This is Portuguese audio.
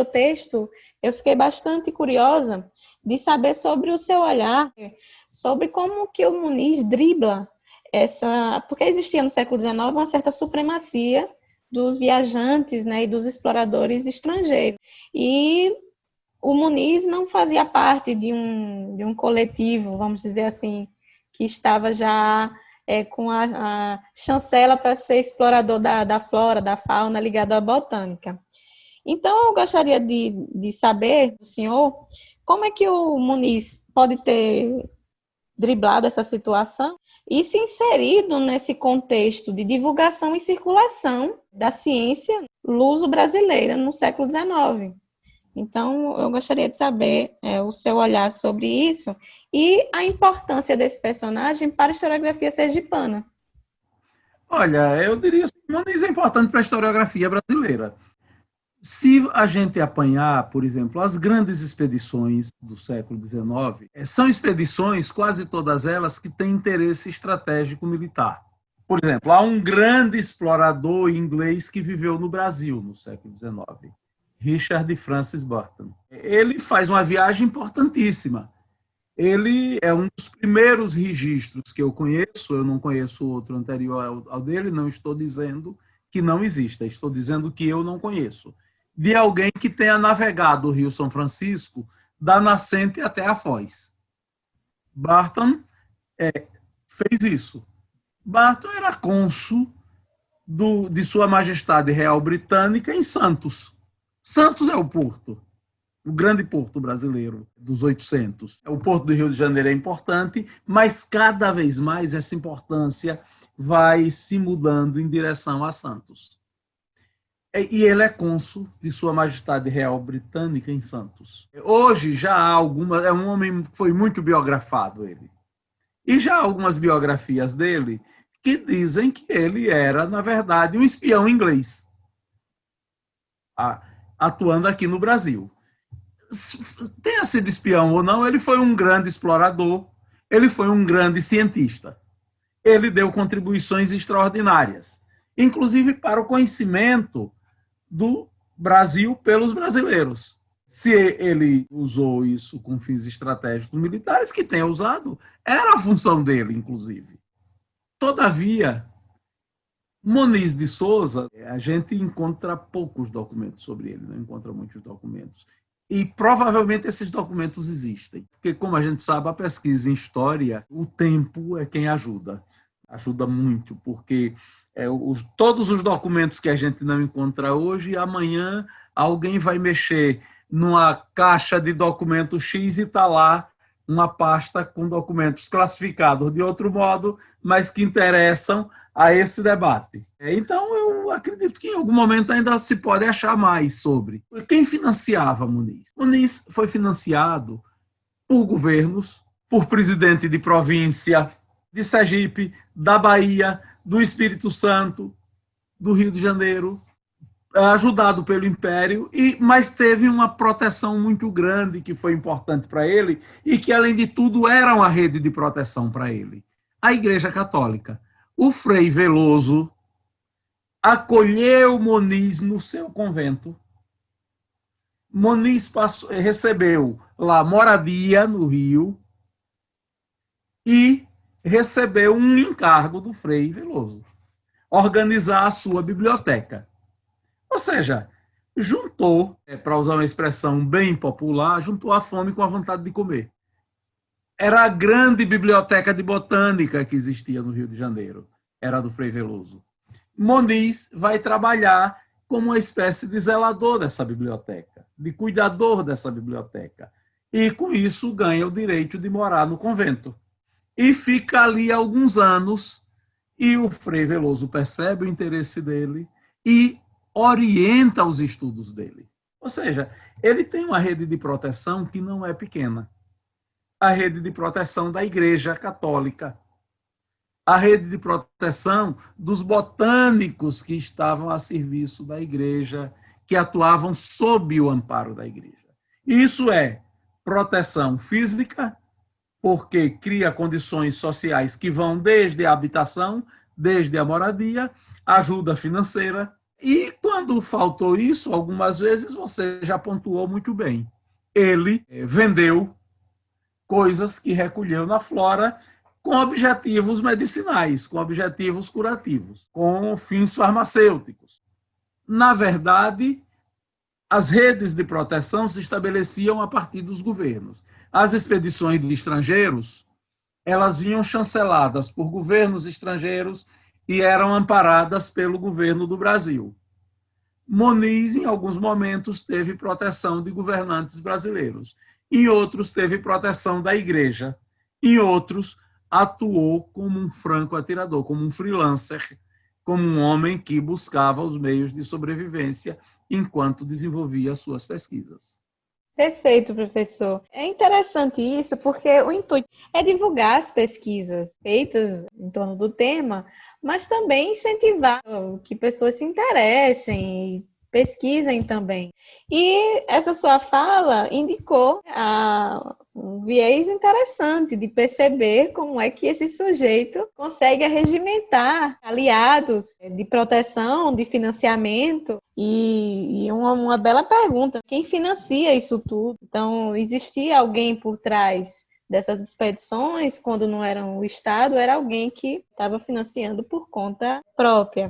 texto, eu fiquei bastante curiosa de saber sobre o seu olhar, sobre como que o Muniz dribla essa... Porque existia no século XIX uma certa supremacia dos viajantes, né, e dos exploradores estrangeiros. E o Muniz não fazia parte de um coletivo, vamos dizer assim, que estava já com a chancela para ser explorador da flora, da fauna, ligado à botânica. Então, eu gostaria de saber do senhor como é que o Muniz pode ter driblado essa situação e se inserido nesse contexto de divulgação e circulação da ciência luso-brasileira no século XIX. Então, eu gostaria de saber o seu olhar sobre isso e a importância desse personagem para a historiografia sergipana. Olha, eu diria que o Muniz é importante para a historiografia brasileira. Se a gente apanhar, por exemplo, as grandes expedições do século XIX, são expedições, quase todas elas, que têm interesse estratégico militar. Por exemplo, há um grande explorador inglês que viveu no Brasil no século XIX, Richard Francis Burton. Ele faz uma viagem importantíssima. Ele é um dos primeiros registros que eu conheço, eu não conheço outro anterior ao dele, não estou dizendo que não exista, estou dizendo que eu não conheço, de alguém que tenha navegado o Rio São Francisco da nascente até a foz. Burton fez isso. Burton era cônsul de Sua Majestade Real Britânica em Santos. Santos é o porto, o grande porto brasileiro dos 800. O porto do Rio de Janeiro é importante, mas cada vez mais essa importância vai se mudando em direção a Santos. E ele é cônsul de Sua Majestade Real Britânica em Santos. Hoje já há algumas, é um homem que foi muito biografado, ele. E já há algumas biografias dele que dizem que ele era, na verdade, um espião inglês, atuando aqui no Brasil. Tenha sido espião ou não, ele foi um grande explorador, ele foi um grande cientista. Ele deu contribuições extraordinárias, inclusive para o conhecimento do Brasil pelos brasileiros. Se ele usou isso com fins estratégicos militares, que tenha usado, era a função dele, inclusive. Todavia, Muniz de Souza, a gente encontra poucos documentos sobre ele, não encontra muitos documentos. E provavelmente esses documentos existem, porque, como a gente sabe, a pesquisa em história, o tempo é quem ajuda. Ajuda muito, porque todos os documentos que a gente não encontra hoje, amanhã alguém vai mexer numa caixa de documentos X e está lá uma pasta com documentos classificados de outro modo, mas que interessam a esse debate. Então, eu acredito que em algum momento ainda se pode achar mais sobre. Quem financiava Muniz? Muniz foi financiado por governos, por presidente de província, de Sergipe, da Bahia, do Espírito Santo, do Rio de Janeiro, ajudado pelo Império, mas teve uma proteção muito grande que foi importante para ele e que, além de tudo, era uma rede de proteção para ele. A Igreja Católica. O Frei Veloso acolheu Muniz no seu convento. Muniz recebeu lá moradia no Rio e recebeu um encargo do Frei Veloso, organizar a sua biblioteca. Ou seja, juntou, para usar uma expressão bem popular, juntou a fome com a vontade de comer. Era a grande biblioteca de botânica que existia no Rio de Janeiro, era do Frei Veloso. Muniz vai trabalhar como uma espécie de zelador dessa biblioteca, de cuidador dessa biblioteca, e com isso ganha o direito de morar no convento. E fica ali alguns anos, e o Frei Veloso percebe o interesse dele e orienta os estudos dele. Ou seja, ele tem uma rede de proteção que não é pequena. A rede de proteção da Igreja Católica, a rede de proteção dos botânicos que estavam a serviço da Igreja, que atuavam sob o amparo da Igreja. Isso é proteção física, porque cria condições sociais que vão desde a habitação, desde a moradia, ajuda financeira, E quando faltou isso, algumas vezes você já pontuou muito bem. Ele vendeu coisas que recolheu na flora com objetivos medicinais, com objetivos curativos, com fins farmacêuticos. Na verdade, as redes de proteção se estabeleciam a partir dos governos. As expedições de estrangeiros, elas vinham chanceladas por governos estrangeiros e eram amparadas pelo governo do Brasil. Moniz, em alguns momentos, teve proteção de governantes brasileiros. Em outros, teve proteção da igreja. Em outros, atuou como um franco atirador, como um freelancer, como um homem que buscava os meios de sobrevivência enquanto desenvolvia suas pesquisas. Perfeito, professor. É interessante isso porque o intuito é divulgar as pesquisas feitas em torno do tema, mas também incentivar que pessoas se interessem e pesquisem também. E essa sua fala indicou um viés interessante de perceber como é que esse sujeito consegue arregimentar aliados de proteção, de financiamento. E uma bela pergunta, quem financia isso tudo? Então, existia alguém por trás dessas expedições, quando não era o Estado, era alguém que estava financiando por conta própria.